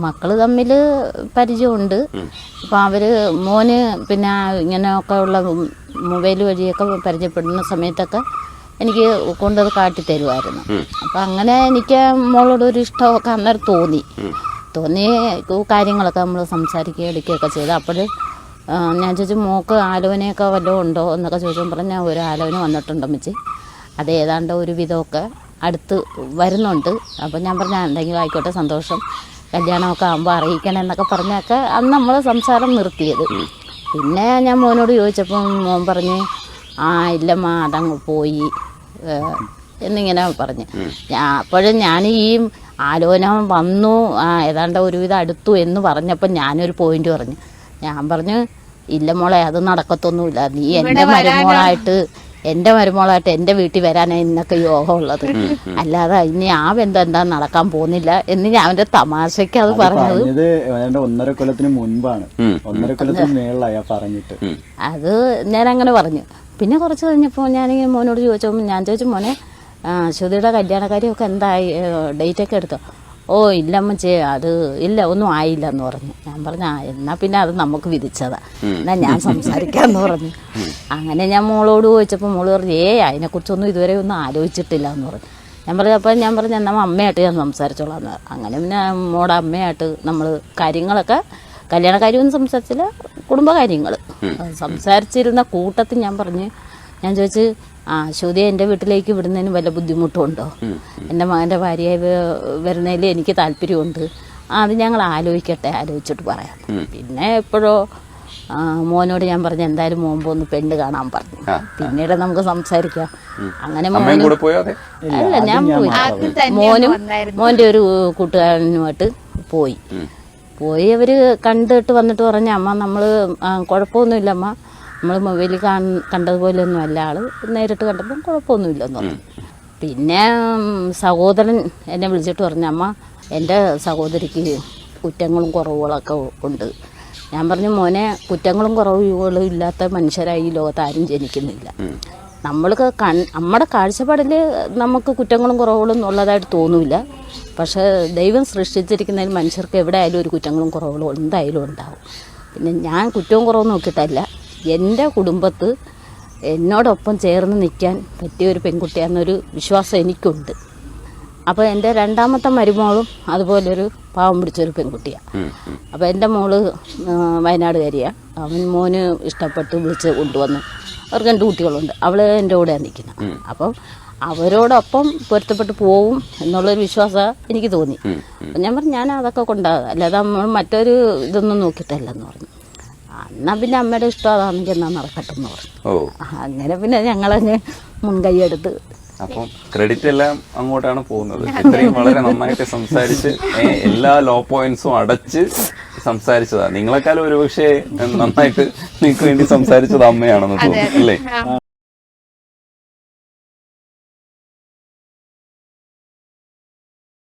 മക്കൾ തമ്മിൽ പരിചയമുണ്ട്. അപ്പോൾ അവർ മോന് പിന്നെ ഇങ്ങനെയൊക്കെ ഉള്ള മൊബൈൽ വഴിയൊക്കെ പരിചയപ്പെടുന്ന സമയത്തൊക്കെ എനിക്ക് കൊണ്ടത് കാട്ടിത്തരുമായിരുന്നു. അപ്പം അങ്ങനെ എനിക്ക് മോളോടൊരു ഇഷ്ടമൊക്കെ അന്നേരം തോന്നി കാര്യങ്ങളൊക്കെ നമ്മൾ സംസാരിക്കുകയും എടുക്കുകയൊക്കെ ചെയ്തു. അപ്പോൾ ഞാൻ ചോദിച്ചു മോൾക്ക് ആലോചനയൊക്കെ വല്ലതും ഉണ്ടോ എന്നൊക്കെ ചോദിച്ചപ്പോൾ പറഞ്ഞാൽ ഒരു ആലോചന വന്നിട്ടുണ്ടെന്ന് അത് ഏതാണ്ട് ഒരു വിധമൊക്കെ അടുത്ത് വരുന്നുണ്ട്. അപ്പം ഞാൻ പറഞ്ഞാൽ എന്തെങ്കിലും ആയിക്കോട്ടെ, സന്തോഷം, കല്യാണമൊക്കെ ആകുമ്പോൾ അറിയിക്കണം എന്നൊക്കെ പറഞ്ഞൊക്കെ അന്ന് നമ്മൾ സംസാരം നിർത്തിയത്. പിന്നെ ഞാൻ മോനോട് ചോദിച്ചപ്പം മോൻ പറഞ്ഞ് ഇല്ലമ്മ അതങ്ങ് പോയി എന്നിങ്ങനെ പറഞ്ഞ്. അപ്പോഴും ഞാൻ ഈ ആലോചന വന്നു ഏതാണ്ട് ഒരുവിധം അടുത്തു എന്ന് പറഞ്ഞപ്പോൾ ഞാനൊരു പോയിന്റ് പറഞ്ഞു. ഞാൻ പറഞ്ഞു ഇല്ല മോളെ, അത് നടക്കത്തൊന്നുമില്ല, നീ എൻ്റെ മരുമോളായിട്ട് എൻ്റെ വീട്ടിൽ വരാനാണ് ഇന്നൊക്കെ യോഗമുള്ളത്, അല്ലാതെ ഇനി ആ ബന്ധം എന്താ നടക്കാൻ പോകുന്നില്ല എന്ന് ഞാൻ അവൻ്റെ തമാശയ്ക്ക് അത് പറഞ്ഞത്. 1.5 കൊല്ലത്തിന് മുൻപാണ്, 1.5 കൊല്ലത്തിന് മേളിലായി പറഞ്ഞിട്ട്. അത് ഞാൻ അങ്ങനെ പറഞ്ഞു. പിന്നെ കുറച്ച് കഴിഞ്ഞപ്പോൾ ഞാനിങ്ങനെ മോനോട് ചോദിച്ചപ്പോൾ ഞാൻ ചോദിച്ചു മോനെ ശ്രുതിയുടെ കല്യാണക്കാരിയൊക്കെ എന്തായി, ഡേറ്റൊക്കെ എടുത്തോ? ഇല്ലമ്മച്ചേ, അത് ഇല്ല, ഒന്നും ആയില്ല എന്ന് പറഞ്ഞു. ഞാൻ പറഞ്ഞു എന്നാൽ പിന്നെ അത് നമുക്ക് വിധിച്ചതാ, എന്നാൽ ഞാൻ സംസാരിക്കാമെന്ന് പറഞ്ഞു. അങ്ങനെ ഞാൻ മോളോട് ചോദിച്ചപ്പോൾ മോള് പറഞ്ഞു അതിനെക്കുറിച്ചൊന്നും ഇതുവരെ ഒന്നും ആലോചിച്ചിട്ടില്ല എന്ന് പറഞ്ഞു. ഞാൻ പറഞ്ഞു എന്നാൽ അമ്മയായിട്ട് ഞാൻ സംസാരിച്ചോളാം എന്ന്. അങ്ങനെ പിന്നെ മോടെ അമ്മയായിട്ട് നമ്മൾ കാര്യങ്ങളൊക്കെ കല്യാണക്കാര്യമൊന്നും സംസാരിച്ചില്ല, കുടുംബകാര്യങ്ങൾ സംസാരിച്ചിരുന്ന കൂട്ടത്തിൽ ഞാൻ ചോദിച്ച് ശ്രുതി എൻ്റെ വീട്ടിലേക്ക് വിടുന്നതിന് വല്ല ബുദ്ധിമുട്ടുണ്ടോ, എൻ്റെ മകൻ്റെ ഭാര്യയായി വരുന്നതിൽ എനിക്ക് താല്പര്യമുണ്ട്, അത് ഞങ്ങൾ ആലോചിച്ചിട്ട് പറയാം. പിന്നെ എപ്പോഴോ മോനോട് ഞാൻ പറഞ്ഞു എന്തായാലും മോൻ ഒന്ന് പെണ്ണ് കാണാൻ പറഞ്ഞു, പിന്നീട് നമുക്ക് സംസാരിക്കാം. അങ്ങനെ അല്ല, ഞാൻ പോയി, മോൻ്റെ ഒരു കൂട്ടുകാരനുമായിട്ട് പോയി അവർ കണ്ടിട്ട് വന്നിട്ട് പറഞ്ഞ അമ്മ നമ്മൾ കുഴപ്പമൊന്നുമില്ല അമ്മ, നമ്മൾ മൊബൈലിൽ കണ്ടതുപോലെയൊന്നും അല്ല, ആൾ നേരിട്ട് കണ്ടപ്പം കുഴപ്പമൊന്നുമില്ലെന്ന് പറഞ്ഞു. പിന്നെ സഹോദരൻ എന്നെ വിളിച്ചിട്ട് പറഞ്ഞു അമ്മ എൻ്റെ സഹോദരിക്ക് കുറ്റങ്ങളും കുറവുകളൊക്കെ ഉണ്ട്. ഞാൻ പറഞ്ഞു മോനെ, കുറ്റങ്ങളും കുറവുകളും ഇല്ലാത്ത മനുഷ്യരായി ഈ ലോകത്ത് ആരും ജനിക്കുന്നില്ല. നമ്മുടെ കാഴ്ചപ്പാടിൽ നമുക്ക് കുറ്റങ്ങളും കുറവുകളും ഉള്ളതായിട്ട് തോന്നില്ല. പക്ഷേ ദൈവം സൃഷ്ടിച്ചിരിക്കുന്നതിൽ മനുഷ്യർക്ക് എവിടെ ആയാലും ഒരു കുറ്റങ്ങളും കുറവുകളും എന്തായാലും ഉണ്ടാവും. പിന്നെ ഞാൻ കുറ്റവും കുറവും നോക്കിയിട്ടല്ല, എൻ്റെ കുടുംബത്ത് എന്നോടൊപ്പം ചേർന്ന് നിൽക്കാൻ പറ്റിയൊരു പെൺകുട്ടിയാണെന്നൊരു വിശ്വാസം എനിക്കുണ്ട്. അപ്പോൾ എൻ്റെ രണ്ടാമത്തെ മരുമോളും അതുപോലൊരു പാവം പിടിച്ചൊരു പെൺകുട്ടിയാണ്. അപ്പോൾ എൻ്റെ മോള് വയനാടുകാരിയാണ്. മോന് ഇഷ്ടപ്പെട്ട് വിളിച്ച് കൊണ്ടുവന്ന്, അവർക്ക് 2 കുട്ടികളുണ്ട്, അവൾ എൻ്റെ കൂടെയാണ് നിൽക്കുന്നത്. അപ്പം അവരോടൊപ്പം പൊരുത്തപ്പെട്ട് പോവും എന്നുള്ളൊരു വിശ്വാസം എനിക്ക് തോന്നി. അപ്പം ഞാൻ പറഞ്ഞു ഞാൻ അതൊക്കെ കൊണ്ടാകുക, അല്ലാതെ നമ്മൾ മറ്റൊരു ഇതൊന്നും നോക്കിയിട്ടല്ലെന്ന് പറഞ്ഞു. എന്നാൽ പിന്നെ അമ്മയുടെ ഇഷ്ടം അതാണെങ്കിൽ എന്നാൽ നടക്കട്ടെ എന്ന് പറഞ്ഞു. അങ്ങനെ പിന്നെ ഞങ്ങളങ്ങ് മുൻകൈയെടുത്ത്. അപ്പം ക്രെഡിറ്റ് എല്ലാം അങ്ങോട്ടാണ് പോകുന്നത്. ഇത്രയും വളരെ നന്നായിട്ട് സംസാരിച്ച് എല്ലാ ലോ പോയിന്റ്സും അടച്ച് സംസാരിച്ചതാ. നിങ്ങളെക്കാളും ഒരുപക്ഷെ നന്നായിട്ട് നിങ്ങൾക്ക് വേണ്ടി സംസാരിച്ചത് അമ്മയാണെന്ന് തോന്നുന്നു അല്ലേ?